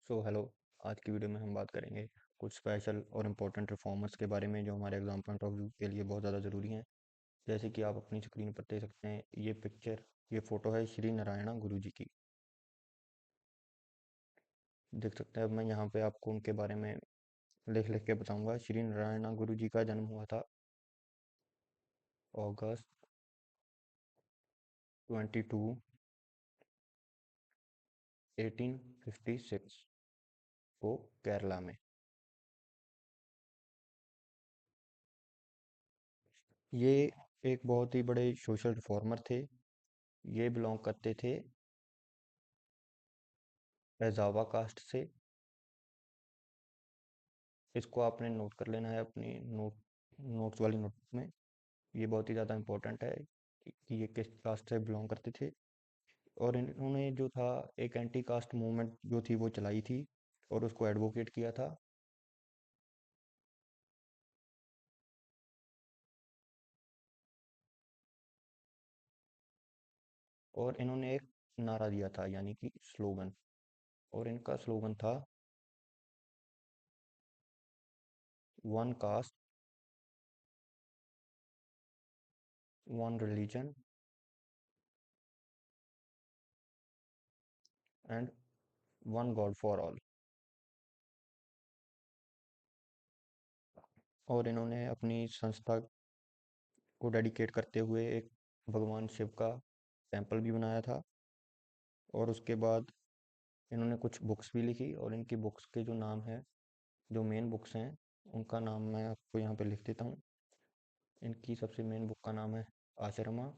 Hello. आज की video में हम बात करेंगे कुछ स्पेशल और इम्पोर्टेंट रिफॉर्मर्स के बारे में जो हमारे एग्जाम पॉइंट ऑफ व्यू के लिए बहुत ज़्यादा ज़रूरी हैं। जैसे कि आप अपनी स्क्रीन पर देख सकते हैं, ये फ़ोटो है श्री नारायणा गुरु जी की। देख सकते हैं। अब मैं यहाँ पे आपको उनके बारे में लिख लिख के बताऊंगा। श्री नारायणा गुरु जी का जन्म हुआ था अगस्त 22, 1856 को केरला में। ये एक बहुत ही बड़े सोशल रिफॉर्मर थे। ये बिलोंग करते थे एजावा कास्ट से। इसको आपने नोट कर लेना है अपनी नोट्स वाली नोट में। ये बहुत ही ज़्यादा इम्पोर्टेंट है कि ये किस कास्ट से बिलोंग करते थे। और इन्होंने जो था एक एंटी कास्ट मूवमेंट जो थी वो चलाई थी और उसको एडवोकेट किया था। और इन्होंने एक नारा दिया था यानी कि स्लोगन। और इनका स्लोगन था one cast, one religion and one God for all. और इन्होंने अपनी संस्था को डेडिकेट करते हुए एक भगवान शिव का टेम्पल भी बनाया था। और उसके बाद इन्होंने कुछ बुक्स भी लिखी और इनकी बुक्स के जो नाम है, जो मेन बुक्स हैं, उनका नाम मैं आपको यहाँ पे लिख देता हूँ। इनकी सबसे मेन बुक का नाम है आश्रमा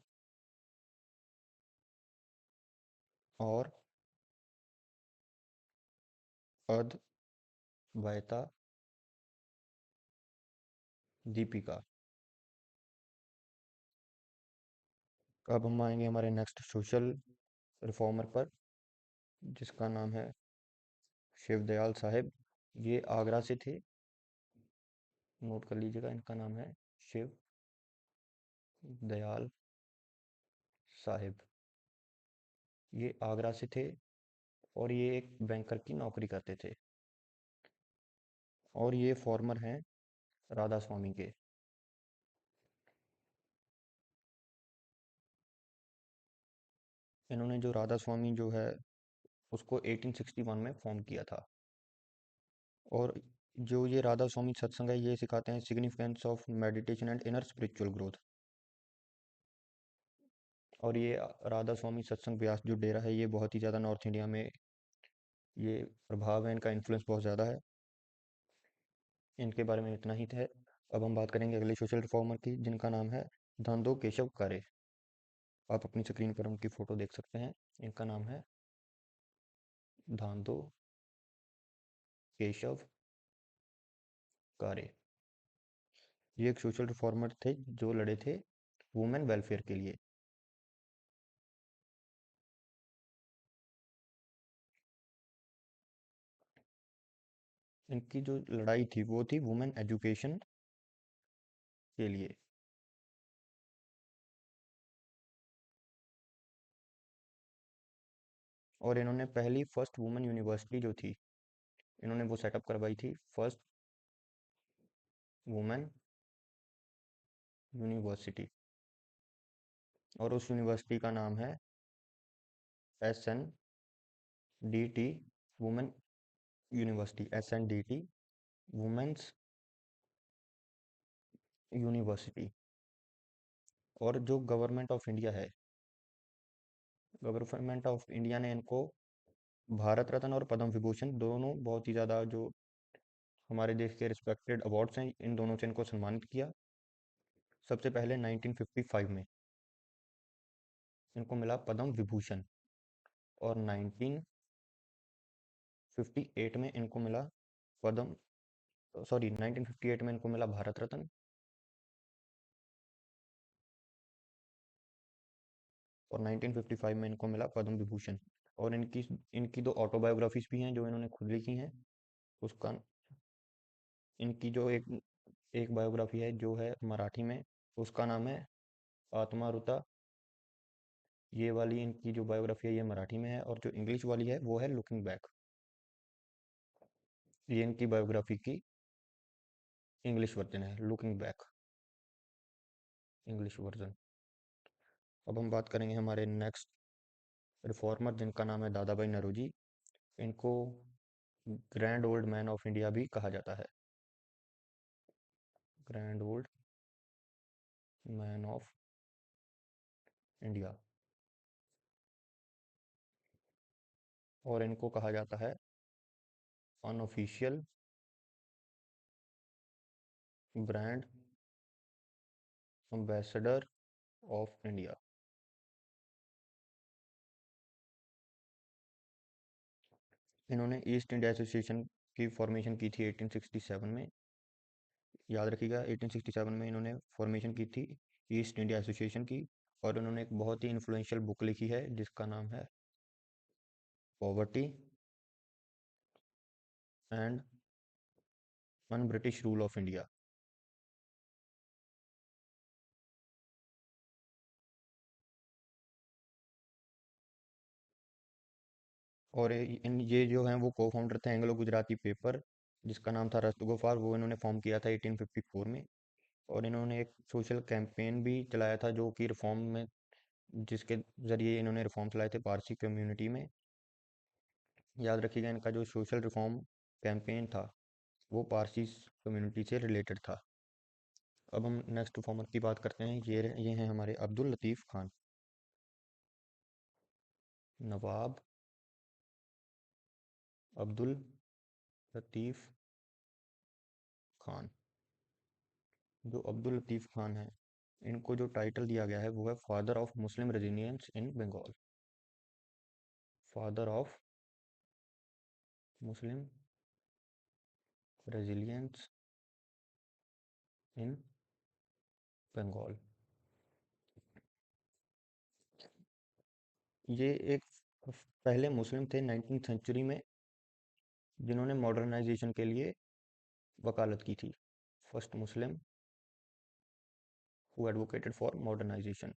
और अद्वैता दीपिका। अब हम आएंगे हमारे नेक्स्ट सोशल रिफॉर्मर पर, जिसका नाम है शिव दयाल साहिब। ये आगरा से थे। नोट कर लीजिएगा, इनका नाम है शिव दयाल साहिब। ये आगरा से थे और ये एक बैंकर की नौकरी करते थे। और ये फॉर्मर हैं राधा स्वामी के। इन्होंने जो राधा स्वामी जो है उसको 1861 में फॉर्म किया था। और जो ये राधा स्वामी सत्संग है, ये सिखाते हैं significance of meditation and inner spiritual growth. और ये राधा स्वामी सत्संग व्यास जो डेरा है, ये बहुत ही ज़्यादा नॉर्थ इंडिया में ये प्रभाव है, इनका इन्फ्लुएंस बहुत ज़्यादा है। इनके बारे में इतना ही है। अब हम बात करेंगे अगले सोशल रिफॉर्मर की, जिनका नाम है धनदो केशव कारे। आप अपनी स्क्रीन पर उनकी फ़ोटो देख सकते हैं। इनका नाम है धांधो केशव कारे। ये एक सोशल रिफॉर्मर थे जो लड़े थे वुमेन वेलफेयर के लिए। इनकी जो लड़ाई थी वो थी वुमेन एजुकेशन के लिए। और इन्होंने पहली फर्स्ट वुमेन यूनिवर्सिटी जो थी, इन्होंने वो सेटअप करवाई थी, फर्स्ट वुमेन यूनिवर्सिटी। और उस यूनिवर्सिटी का नाम है SNDT women university, SNDT women's university. और जो गवर्नमेंट ऑफ इंडिया ने इनको भारत रत्न और पद्म विभूषण, दोनों बहुत ही ज़्यादा जो हमारे देश के रिस्पेक्टेड अवार्ड्स हैं, इन दोनों से इनको सम्मानित किया। सबसे पहले 1955 में इनको मिला पद्म विभूषण। और 1958 में इनको मिला पद्म 1958 में इनको मिला भारत रत्न। और 1955 में इनको मिला पद्म विभूषण। और इनकी इनकी दो ऑटोबायोग्राफीज भी हैं जो इन्होंने खुद लिखी हैं। उसका इनकी जो एक एक बायोग्राफी है जो है मराठी में, उसका नाम है आत्मा रुता। ये वाली इनकी जो बायोग्राफी है ये मराठी में है, और जो इंग्लिश वाली है वो है लुकिंग बैक। ये इनकी बायोग्राफी की इंग्लिश वर्जन है, लुकिंग बैक, इंग्लिश वर्जन। अब हम बात करेंगे हमारे नेक्स्ट रिफॉर्मर, जिनका नाम है दादा भाई नौरोजी। इनको grand old man of India भी कहा जाता है, grand old man of India. और इनको कहा जाता है unofficial brand ambassador of India. इन्होंने ईस्ट इंडिया एसोसिएशन की फॉर्मेशन की थी 1867 में। याद रखिएगा, 1867 में इन्होंने फॉर्मेशन की थी ईस्ट इंडिया एसोसिएशन की। और उन्होंने एक बहुत ही इन्फ्लुएंशियल बुक लिखी है जिसका नाम है poverty and un British rule of India. और ये जो हैं वो को फाउंडर थे एंग्लो गुजराती पेपर, जिसका नाम था रस्तगोफार। वो इन्होंने फॉर्म किया था 1854 में। और इन्होंने एक सोशल कैंपेन भी चलाया था जो कि रिफॉर्म में, जिसके ज़रिए इन्होंने रिफॉर्म चलाए थे पारसी कम्युनिटी में। याद रखिएगा, इनका जो सोशल रिफॉर्म कैंपेन था वो पारसी कम्युनिटी से रिलेटेड था। अब हम नेक्स्ट रिफॉर्मर की बात करते हैं। ये हैं हमारे अब्दुल लतीफ़ खान, नवाब अब्दुल लतीफ़ खान। जो अब्दुल लतीफ़ खान हैं, इनको जो टाइटल दिया गया है वो है father of Muslim resilience in Bengal, father of Muslim resilience in Bengal. ये एक पहले मुस्लिम थे 19th सेंचुरी में, जिन्होंने मॉडर्नाइजेशन के लिए वकालत की थी। First Muslim who advocated for modernization.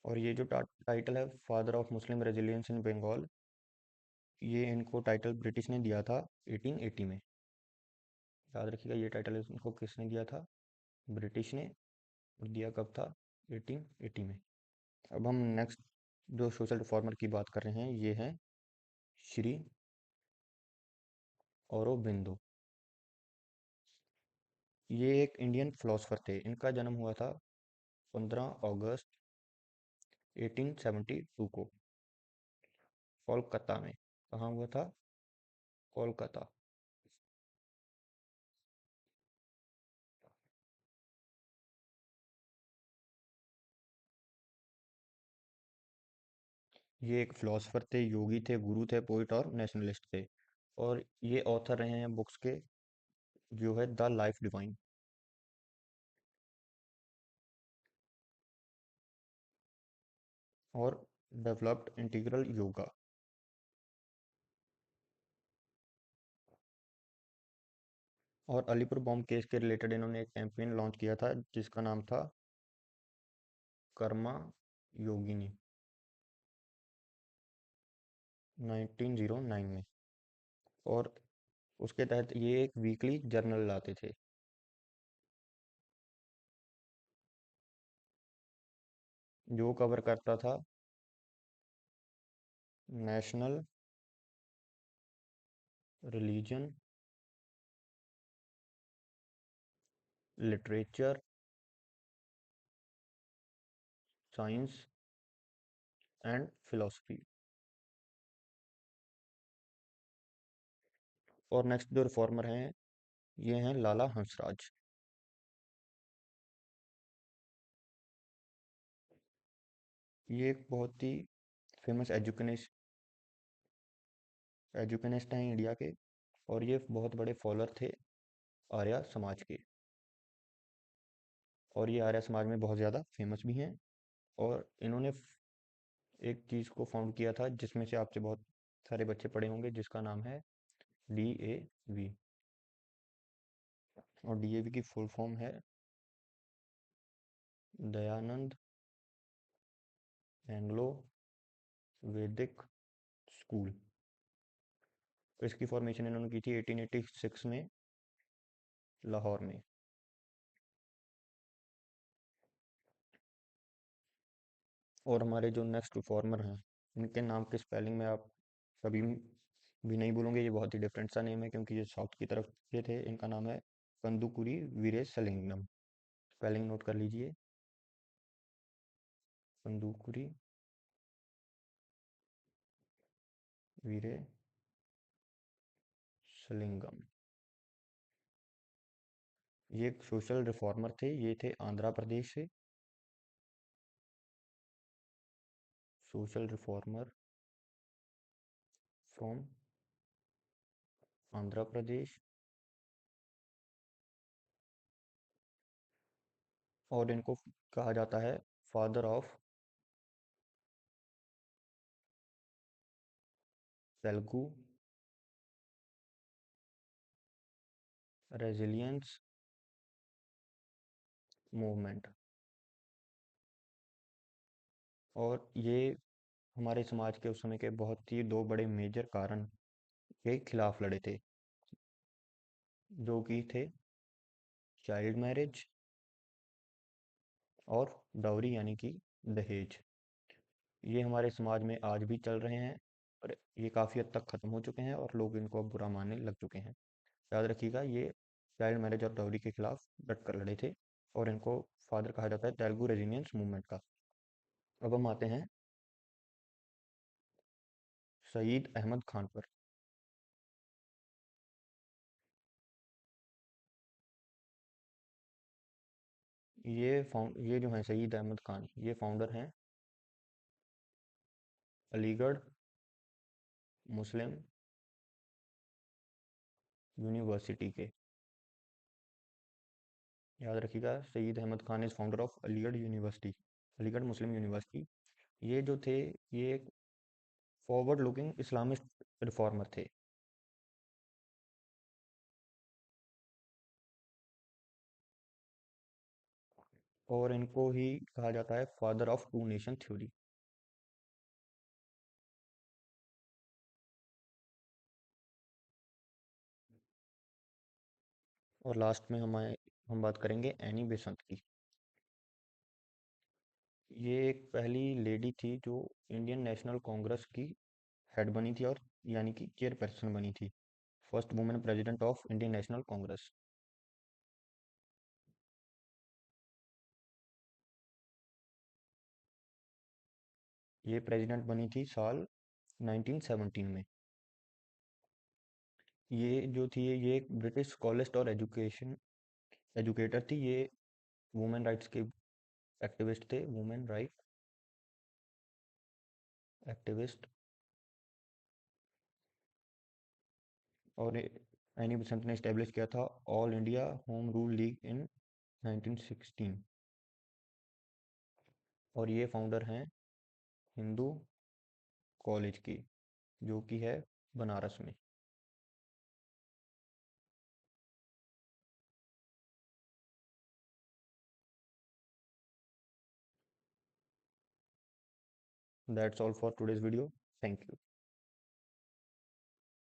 और ये जो टाइटल है father of Muslim resilience in Bengal, ये इनको टाइटल ब्रिटिश ने दिया था 1880 में। याद रखिएगा, ये टाइटल इनको किसने दिया था? ब्रिटिश ने। और दिया कब था? 1880 में। अब हम नेक्स्ट जो सोशल रिफॉर्मर की बात कर रहे हैं, ये हैं श्री औरोबिंदो। ये एक इंडियन फिलोसफर थे। इनका जन्म हुआ था 15 अगस्त 1872 को कोलकाता में। कहाँ हुआ था? कोलकाता। ये एक फिलोसफर थे, योगी थे, गुरु थे, पोइट और नेशनलिस्ट थे। और ये ऑथर रहे हैं बुक्स के, जो है द लाइफ डिवाइन और डेवलप्ड इंटीग्रल योगा। और अलीपुर बॉम्ब केस के रिलेटेड इन्होंने एक कैंपेन लॉन्च किया था जिसका नाम था कर्मा योगिनी, 1909 में। और उसके तहत ये एक वीकली जर्नल लाते थे जो कवर करता था national, religion, literature, science and philosophy. और नेक्स्ट जो रिफॉर्मर हैं, ये हैं लाला हंसराज। ये एक बहुत ही फेमस एजुकेनिस्ट हैं इंडिया के। और ये बहुत बड़े फॉलोअर थे आर्य समाज के। और ये आर्य समाज में बहुत ज़्यादा फेमस भी हैं। और इन्होंने एक चीज़ को फाउंड किया था जिसमें से आपसे बहुत सारे बच्चे पढ़े होंगे, जिसका नाम है DAV। और DAV की फुल फॉर्म है दयानंद एंग्लो वैदिक स्कूल। इसकी फॉर्मेशन इन्होंने की थी 1886 में लाहौर में। और हमारे जो नेक्स्ट रिफॉर्मर हैं, इनके नाम के स्पेलिंग में आप कभी भी नहीं बोलोगे, ये बहुत ही डिफरेंट सा नेम है क्योंकि ये साउथ की तरफ के थे। इनका नाम है कंदुकुरी वीरेशलिंगम। स्पेलिंग नोट कर लीजिए, कंदुकुरी वीरेशलिंगम। ये एक सोशल रिफॉर्मर थे, ये थे आंध्र प्रदेश से। Social reformer from Andhra Pradesh. और इनको कहा जाता है father of Telugu resilience movement. और ये हमारे समाज के उस समय के बहुत ही दो बड़े मेजर कारण के खिलाफ लड़े थे, जो कि थे चाइल्ड मैरिज और डाउरी यानी कि दहेज। ये हमारे समाज में आज भी चल रहे हैं, और ये काफ़ी हद तक ख़त्म हो चुके हैं और लोग इनको अब बुरा मानने लग चुके हैं। याद रखिएगा, ये चाइल्ड मैरिज और डाउरी के खिलाफ डट कर लड़े थे, और इनको फादर कहा जाता है तेलुगु रेजिलियंस मूवमेंट का। अब हम आते हैं सईद अहमद खान पर। ये जो हैं सईद अहमद खान, ये फाउंडर हैं अलीगढ़ मुस्लिम यूनिवर्सिटी के। याद रखिएगा, Syed Ahmad Khan is founder of Aligarh university, Aligarh Muslim university. ये जो थे, ये एक फॉरवर्ड लुकिंग इस्लामिस्ट रिफॉर्मर थे। और इनको ही कहा जाता है father of two nation theory. और लास्ट में हम बात करेंगे एनी बेसंत की। ये एक पहली लेडी थी जो इंडियन नेशनल कांग्रेस की हेड बनी थी, और यानी कि चेयरपर्सन बनी थी। First women president of Indian national Congress. ये प्रेसिडेंट बनी थी साल 1917 में। ये जो थी, ये एक ब्रिटिश स्कॉलिस्ट और एजुकेटर थी। ये वुमेन राइट्स के एक्टिविस्ट थे, वुमेन राइट एक्टिविस्ट। और एनी बेसेंट ने इस्टेब्लिश किया था all India home rule league in 1916। और ये फाउंडर हैं हिंदू कॉलेज की, जो कि है बनारस में। That's all for today's video. Thank you.